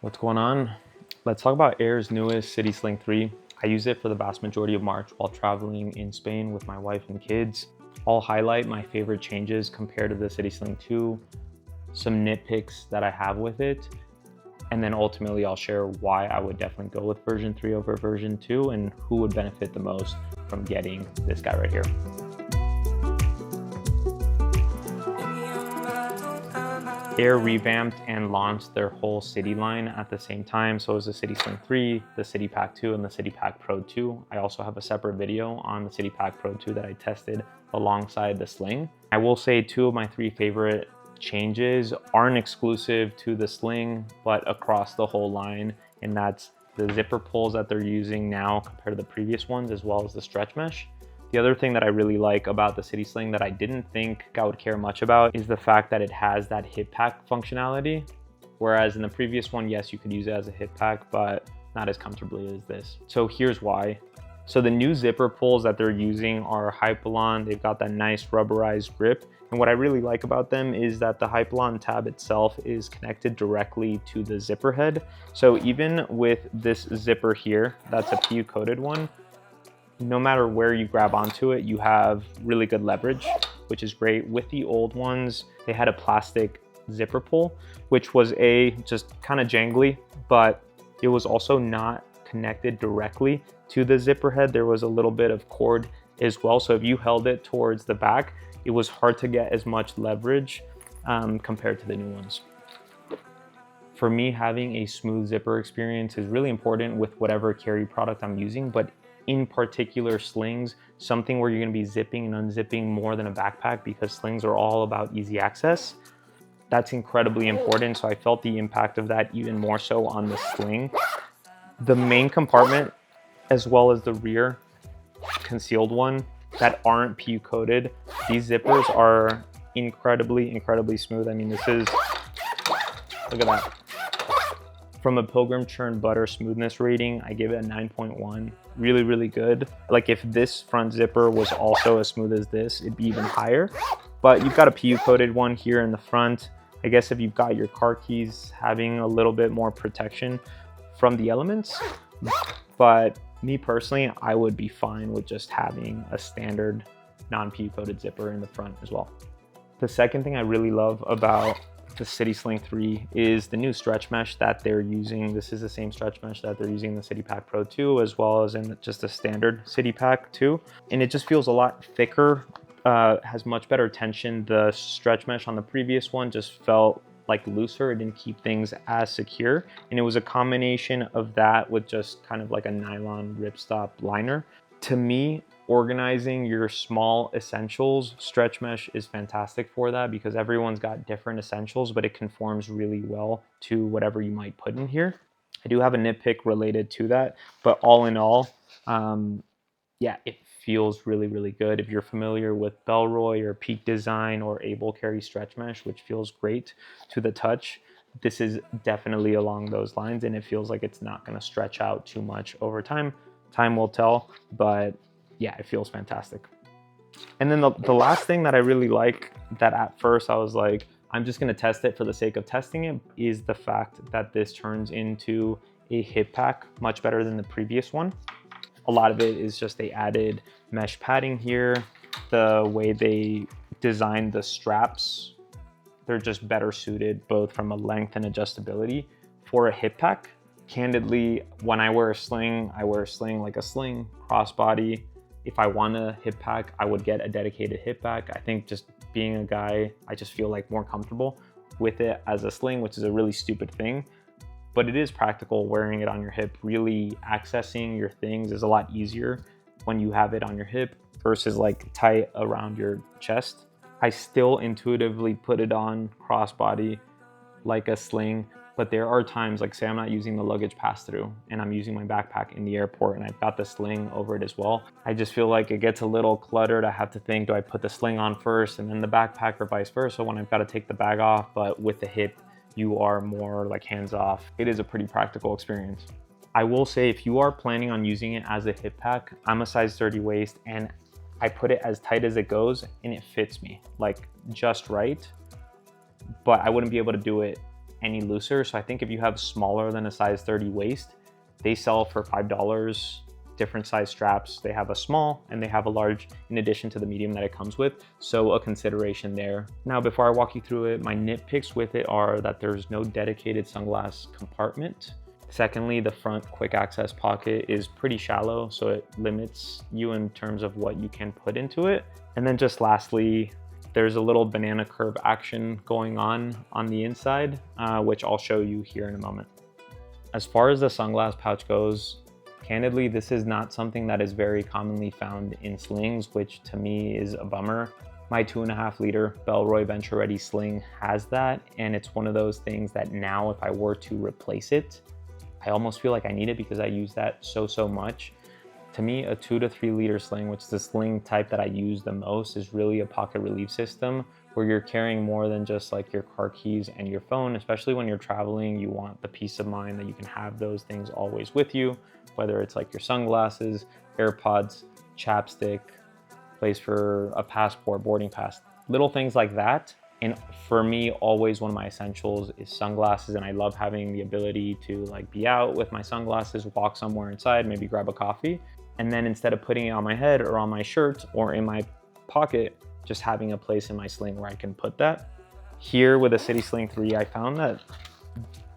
What's going on? Let's talk about Aer's newest City Sling 3. I use it for the vast majority of March while traveling in Spain with my wife and kids. I'll highlight my favorite changes compared to the City Sling 2, some nitpicks that I have with it, and then ultimately I'll share why I would definitely go with version 3 over version 2 and who would benefit the most from getting this guy right here. Aer revamped and launched their whole City line at the same time. So it was the City Sling 3, the City Pack 2, and the City Pack Pro 2. I also have a separate video on the City Pack Pro 2 that I tested alongside the Sling. I will say 2 of my 3 favorite changes aren't exclusive to the Sling, but across the whole line, and that's the zipper pulls that they're using now compared to the previous ones, as well as the stretch mesh. The other thing that I really like about the City Sling that I didn't think I would care much about is the fact that it has that hip pack functionality. Whereas in the previous one, yes, you could use it as a hip pack, but not as comfortably as this. So here's why. So the new zipper pulls that they're using are Hypalon. They've got that nice rubberized grip. And what I really like about them is that the Hypalon tab itself is connected directly to the zipper head. So even with this zipper here, that's a PU coated one, no matter where you grab onto it, you have really good leverage, which is great. With the old ones, they had a plastic zipper pull, which was just kind of jangly, but it was also not connected directly to the zipper head. There was a little bit of cord as well. So if you held it towards the back, it was hard to get as much leverage compared to the new ones. For me, having a smooth zipper experience is really important with whatever carry product I'm using, but in particular slings, something where you're going to be zipping and unzipping more than a backpack, because slings are all about easy access. That's incredibly important. So I felt the impact of that even more so on the Sling. The main compartment, as well as the rear concealed one that aren't PU coated, these zippers are incredibly smooth. I mean, look at that. From a Pilgrim Churn Butter smoothness rating, I give it a 9.1. Really good. Like if this front zipper was also as smooth as this, it'd be even higher. But you've got a PU coated one here in the front. I guess if you've got your car keys, having a little bit more protection from the elements. But me personally, I would be fine with just having a standard non-PU coated zipper in the front as well. The second thing I really love about the City Sling 3 is the new stretch mesh that they're using. This is the same stretch mesh that they're using in the City Pack Pro 2, as well as in just a standard City Pack 2. And it just feels a lot thicker, has much better tension. The stretch mesh on the previous one just felt like looser. It didn't keep things as secure. And it was a combination of that with just kind of like a nylon ripstop liner. To me, organizing your small essentials, stretch mesh is fantastic for that, because everyone's got different essentials, but it conforms really well to whatever you might put in here. I do have a nitpick related to that, but all in all, yeah, it feels really good. If you're familiar with Bellroy or Peak Design or Able Carry stretch mesh, which feels great to the touch, this is definitely along those lines, and it feels like it's not going to stretch out too much over time. Time will tell, but yeah, it feels fantastic. And then the last thing that I really like, that at first I was like, I'm just gonna test it for the sake of testing it, is the fact that this turns into a hip pack much better than the previous one. A lot of it is just they added mesh padding here. The way they designed the straps, they're just better suited both from a length and adjustability for a hip pack. Candidly, when I wear a sling like a sling, crossbody. If I want a hip pack, I would get a dedicated hip pack. I think just being a guy, I just feel like more comfortable with it as a sling, which is a really stupid thing, but it is practical wearing it on your hip. Really accessing your things is a lot easier when you have it on your hip versus like tight around your chest. I still intuitively put it on crossbody like a sling, but there are times, like say I'm not using the luggage pass-through and I'm using my backpack in the airport and I've got the sling over it as well. I just feel like it gets a little cluttered. I have to think, do I put the sling on first and then the backpack, or vice versa when I've got to take the bag off? But with the hip, you are more like hands off. It is a pretty practical experience. I will say, if you are planning on using it as a hip pack, I'm a size 30 waist and I put it as tight as it goes and it fits me like just right, but I wouldn't be able to do it any looser. So I think if you have smaller than a size 30 waist, they sell for $5 different size straps. They have a small and they have a large in addition to the medium that it comes with. So a consideration there. Now, before I walk you through it, my nitpicks with it are that there's no dedicated sunglass compartment. Secondly, the front quick access pocket is pretty shallow, so it limits you in terms of what you can put into it. And then just lastly, there's a little banana curve action going on the inside, which I'll show you here in a moment. As far as the sunglass pouch goes, candidly, this is not something that is very commonly found in slings, which to me is a bummer. My 2.5 liter Bellroy Venture Ready sling has that, and it's one of those things that now if I were to replace it, I almost feel like I need it because I use that so much. To me, a 2 to 3 liter sling, which is the sling type that I use the most, is really a pocket relief system where you're carrying more than just like your car keys and your phone. Especially when you're traveling, you want the peace of mind that you can have those things always with you, whether it's like your sunglasses, AirPods, chapstick, place for a passport, boarding pass, little things like that. And for me, always one of my essentials is sunglasses, and I love having the ability to like be out with my sunglasses, walk somewhere inside, maybe grab a coffee, and then instead of putting it on my head or on my shirt or in my pocket, just having a place in my sling where I can put that. Here with a City Sling 3, I found that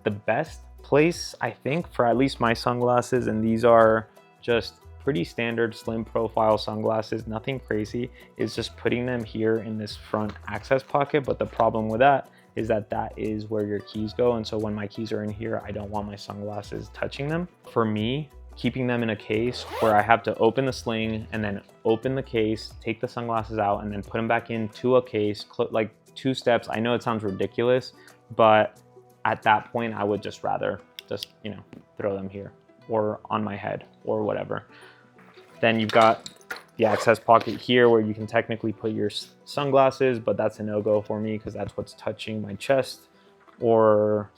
the best place, I think, for at least my sunglasses, and these are just pretty standard slim profile sunglasses, nothing crazy, is just putting them here in this front access pocket. But the problem with that is that that is where your keys go. And so when my keys are in here, I don't want my sunglasses touching them. For me, keeping them in a case where I have to open the sling and then open the case, take the sunglasses out and then put them back into a case, like 2 steps. I know it sounds ridiculous, but at that point, I would just rather just, you know, throw them here or on my head or whatever. Then you've got the access pocket here where you can technically put your sunglasses, but that's a no-go for me because that's what's touching my chest or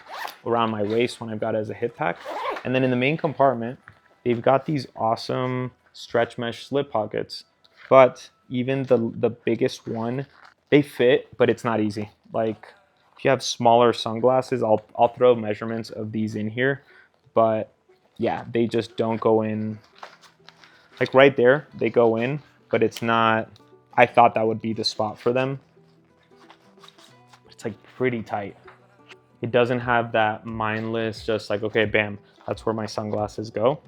around my waist when I've got it as a hip pack. And then in the main compartment, they've got these awesome stretch mesh slip pockets, but even the biggest one, they fit, but it's not easy. Like if you have smaller sunglasses, I'll throw measurements of these in here, but yeah, they just don't go in. Like right there, they go in, but it's not, I thought that would be the spot for them. It's like pretty tight. It doesn't have that mindless, just like, okay, bam, that's where my sunglasses go.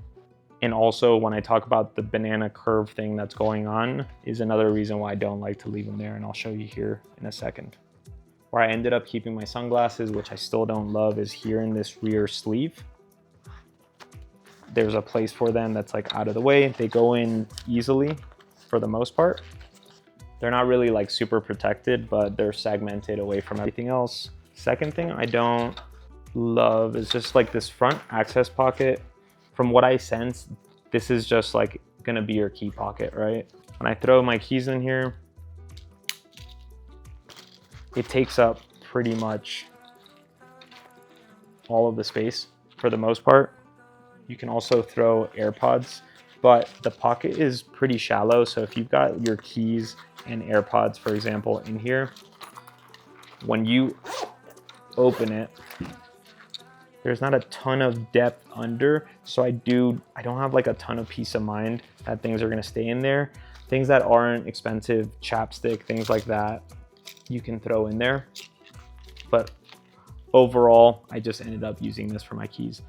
And also when I talk about the banana curve thing that's going on is another reason why I don't like to leave them there. And I'll show you here in a second. Where I ended up keeping my sunglasses, which I still don't love, is here in this rear sleeve. There's a place for them that's like out of the way. They go in easily for the most part. They're not really like super protected, but they're segmented away from everything else. Second thing I don't love is just like this front access pocket. From what I sense, this is just like gonna be your key pocket, right? When I throw my keys in here, it takes up pretty much all of the space for the most part. You can also throw AirPods, but the pocket is pretty shallow. So if you've got your keys and AirPods, for example, in here, when you open it, there's not a ton of depth under. So I don't have like a ton of peace of mind that things are gonna stay in there. Things that aren't expensive, chapstick, things like that, you can throw in there. But overall, I just ended up using this for my keys.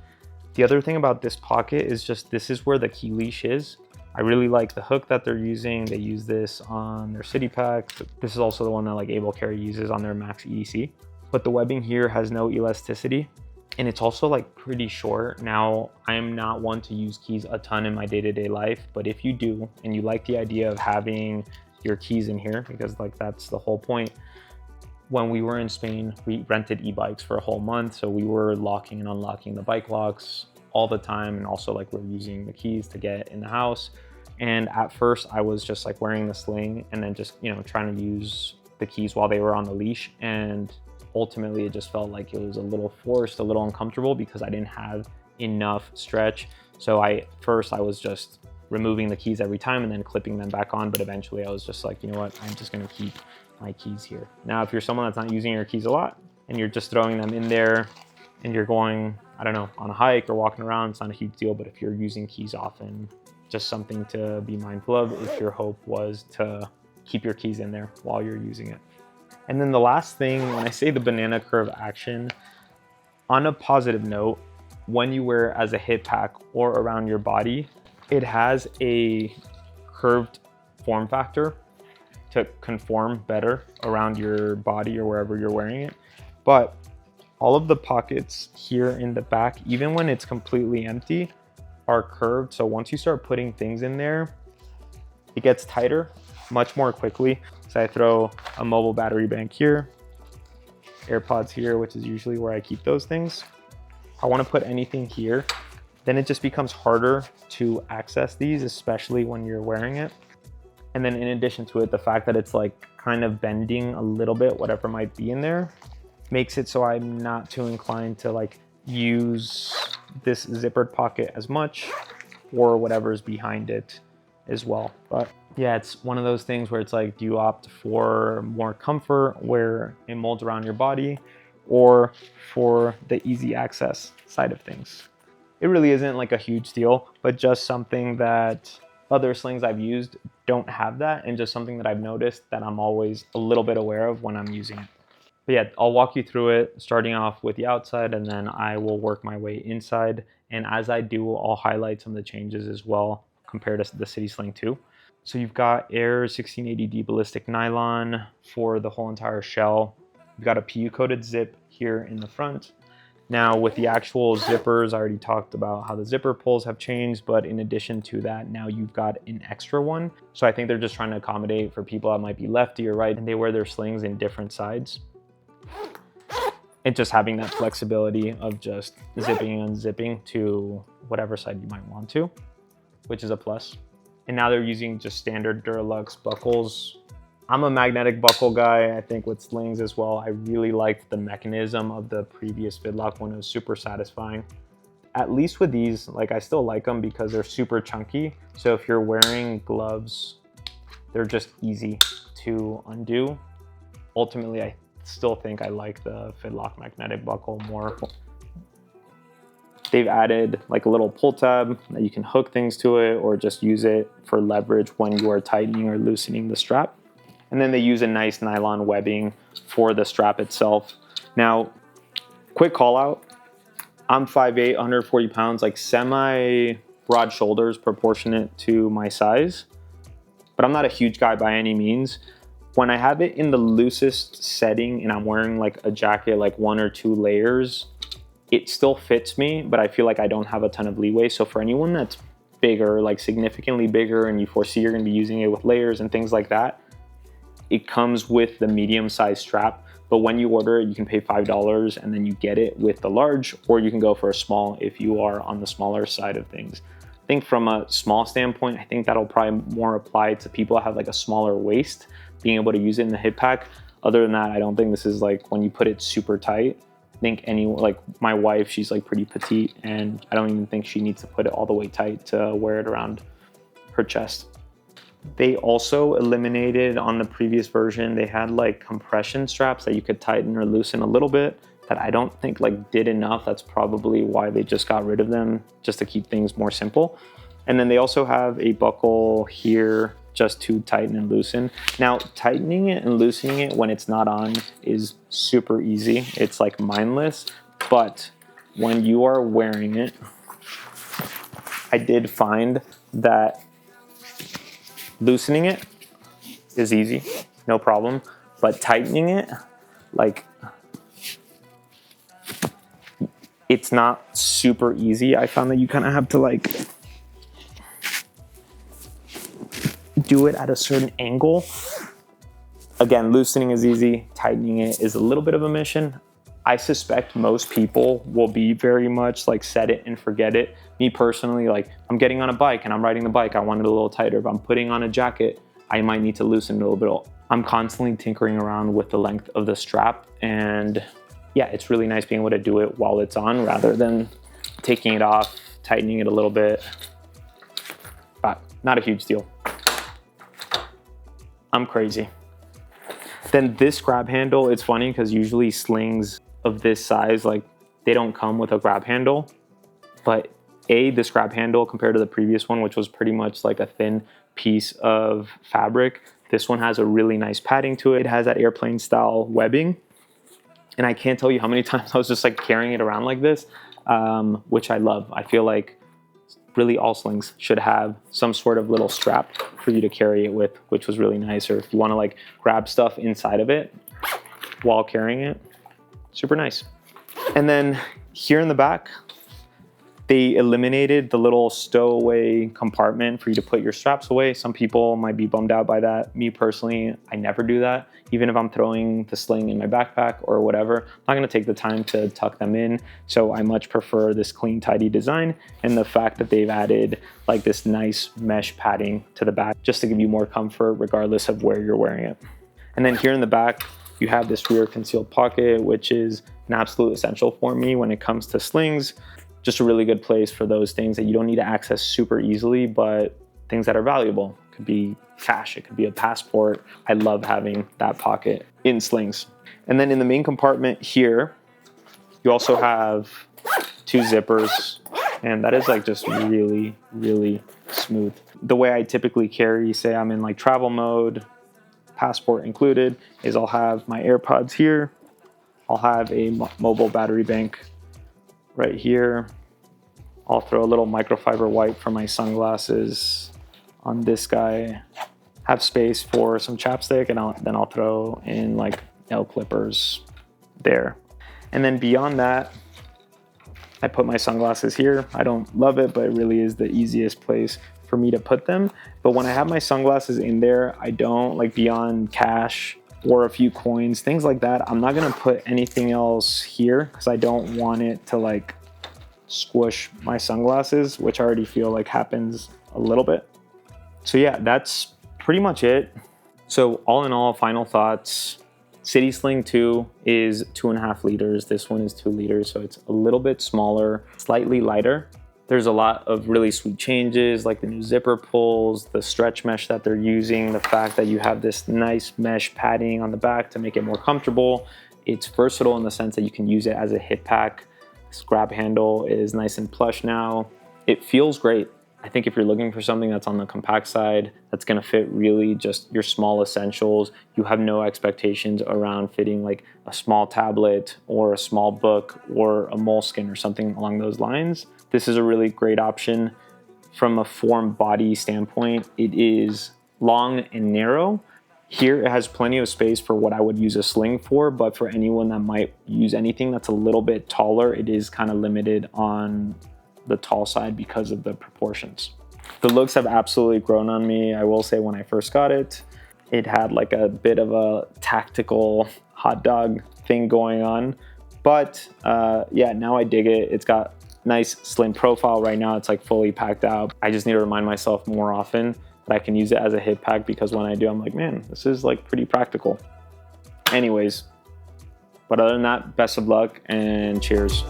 The other thing about this pocket is just this is where the key leash is. I really like the hook that they're using. They use this on their city pack. This is also the one that like Able Carry uses on their Max EDC. But the webbing here has no elasticity and it's also like pretty short. Now, I am not one to use keys a ton in my day-to-day life, but if you do and you like the idea of having your keys in here, because like that's the whole point. When we were in Spain, we rented e-bikes for a whole month. So we were locking and unlocking the bike locks all the time. And also like we're using the keys to get in the house. And at first I was just like wearing the sling and then just, you know, trying to use the keys while they were on the leash. And ultimately it just felt like it was a little forced, a little uncomfortable because I didn't have enough stretch. So first I was just removing the keys every time and then clipping them back on. But eventually I was just like, you know what, I'm just gonna keep my keys here. Now, if you're someone that's not using your keys a lot, and you're just throwing them in there and you're going, I don't know, on a hike or walking around, it's not a huge deal. But if you're using keys often, just something to be mindful of if your hope was to keep your keys in there while you're using it. And then the last thing, when I say the banana curve action, on a positive note, when you wear it as a hip pack or around your body, it has a curved form factor to conform better around your body or wherever you're wearing it. But all of the pockets here in the back, even when it's completely empty, are curved. So once you start putting things in there, it gets tighter much more quickly. So I throw a mobile battery bank here, AirPods here, which is usually where I keep those things. I want to put anything here, then it just becomes harder to access these, especially when you're wearing it. And then in addition to it, the fact that it's like kind of bending a little bit, whatever might be in there, makes it so I'm not too inclined to like use this zippered pocket as much, or whatever's behind it as well. But yeah, it's one of those things where it's like, do you opt for more comfort where it molds around your body, or for the easy access side of things? It really isn't like a huge deal, but just something that other slings I've used don't have that, and just something that I've noticed that I'm always a little bit aware of when I'm using it. But yeah, I'll walk you through it, starting off with the outside, and then I will work my way inside. And as I do, I'll highlight some of the changes as well compared to the City Sling 2. So you've got Aer 1680D ballistic nylon for the whole entire shell. You've got a PU coated zip here in the front. Now with the actual zippers, I already talked about how the zipper pulls have changed, but in addition to that, now you've got an extra one. So I think they're just trying to accommodate for people that might be lefty or right, and they wear their slings in different sides. And just having that flexibility of just zipping and unzipping to whatever side you might want to, which is a plus. And now they're using just standard Duralux buckles. I'm a magnetic buckle guy, I think, with slings as well. I really liked the mechanism of the previous Fidlock one. It was super satisfying. At least with these, like, I still like them because they're super chunky. So if you're wearing gloves, they're just easy to undo. Ultimately, I still think I like the Fidlock magnetic buckle more. They've added like a little pull tab that you can hook things to it, or just use it for leverage when you are tightening or loosening the strap. And then they use a nice nylon webbing for the strap itself. Now, quick call out, I'm 5'8", 140 pounds, like semi broad shoulders proportionate to my size, but I'm not a huge guy by any means. When I have it in the loosest setting and I'm wearing like a jacket, like 1 or 2 layers, it still fits me, but I feel like I don't have a ton of leeway. So for anyone that's bigger, like significantly bigger, and you foresee you're gonna be using it with layers and things like that, it comes with the medium-sized strap. But when you order it, you can pay $5 and then you get it with the large, or you can go for a small if you are on the smaller side of things. I think from a small standpoint, I think that'll probably more apply to people that have like a smaller waist, being able to use it in the hip pack. Other than that, I don't think this is like when you put it super tight. I think like my wife, she's like pretty petite, and I don't even think she needs to put it all the way tight to wear it around her chest. They also eliminated, on the previous version, they had like compression straps that you could tighten or loosen a little bit that I don't think like did enough. That's probably why they just got rid of them, just to keep things more simple. And then they also have a buckle here just to tighten and loosen. Now, tightening it and loosening it when it's not on is super easy. It's like mindless, but when you are wearing it, I did find that loosening it is easy, no problem, but tightening it, like, it's not super easy. I found that you kind of have to like do it at a certain angle. Again, loosening is easy, tightening it is a little bit of a mission. I suspect most people will be very much like set it and forget it. Me personally, like I'm getting on a bike and I'm riding the bike, I want it a little tighter. If I'm putting on a jacket, I might need to loosen it a little bit. I'm constantly tinkering around with the length of the strap, and yeah, it's really nice being able to do it while it's on rather than taking it off, tightening it a little bit. But not a huge deal. I'm crazy. Then this grab handle, it's funny because usually slings of this size, like they don't come with a grab handle, but this grab handle compared to the previous one, which was pretty much like a thin piece of fabric, this one has a really nice padding to it. It has that airplane style webbing. And I can't tell you how many times I was just like carrying it around like this, which I love. I feel like really all slings should have some sort of little strap for you to carry it with, which was really nice. Or if you want to like grab stuff inside of it while carrying it, super nice. And then here in the back, they eliminated the little stowaway compartment for you to put your straps away. Some people might be bummed out by that. Me personally, I never do that. Even if I'm throwing the sling in my backpack or whatever, I'm not gonna take the time to tuck them in. So I much prefer this clean, tidy design and the fact that they've added like this nice mesh padding to the back just to give you more comfort regardless of where you're wearing it. And then here in the back, you have this rear concealed pocket, which is an absolute essential for me when it comes to slings. Just a really good place for those things that you don't need to access super easily, but things that are valuable. It could be cash, it could be a passport. I love having that pocket in slings. And then in the main compartment here, you also have 2 zippers, and that is like just really, really smooth. The way I typically carry, say I'm in like travel mode, passport included, is I'll have my AirPods here. I'll have a mobile battery bank right here. I'll throw a little microfiber wipe for my sunglasses on this guy. Have space for some chapstick, and then I'll throw in like nail clippers there. And then beyond that, I put my sunglasses here. I don't love it, but it really is the easiest place for me to put them. But when I have my sunglasses in there, I don't like beyond cash or a few coins, things like that. I'm not gonna put anything else here because I don't want it to like squish my sunglasses, which I already feel like happens a little bit. So yeah, that's pretty much it. So all in all, final thoughts. City Sling 2 is 2.5 liters. This one is 2 liters, so it's a little bit smaller, slightly lighter. There's a lot of really sweet changes, like the new zipper pulls, the stretch mesh that they're using, the fact that you have this nice mesh padding on the back to make it more comfortable. It's versatile in the sense that you can use it as a hip pack. This grab handle is nice and plush now. It feels great. I think if you're looking for something that's on the compact side, that's gonna fit really just your small essentials, you have no expectations around fitting like a small tablet or a small book or a moleskin or something along those lines, this is a really great option. From a form body standpoint, it is long and narrow. Here it has plenty of space for what I would use a sling for, but for anyone that might use anything that's a little bit taller, it is kind of limited on the tall side because of the proportions. The looks have absolutely grown on me. I will say when I first got it, it had like a bit of a tactical hot dog thing going on. But yeah, now I dig it. It's got nice slim profile. Right now it's like fully packed out. I just need to remind myself more often that I can use it as a hip pack, because when I do, I'm like, man, this is like pretty practical. Anyways, but other than that, best of luck and cheers.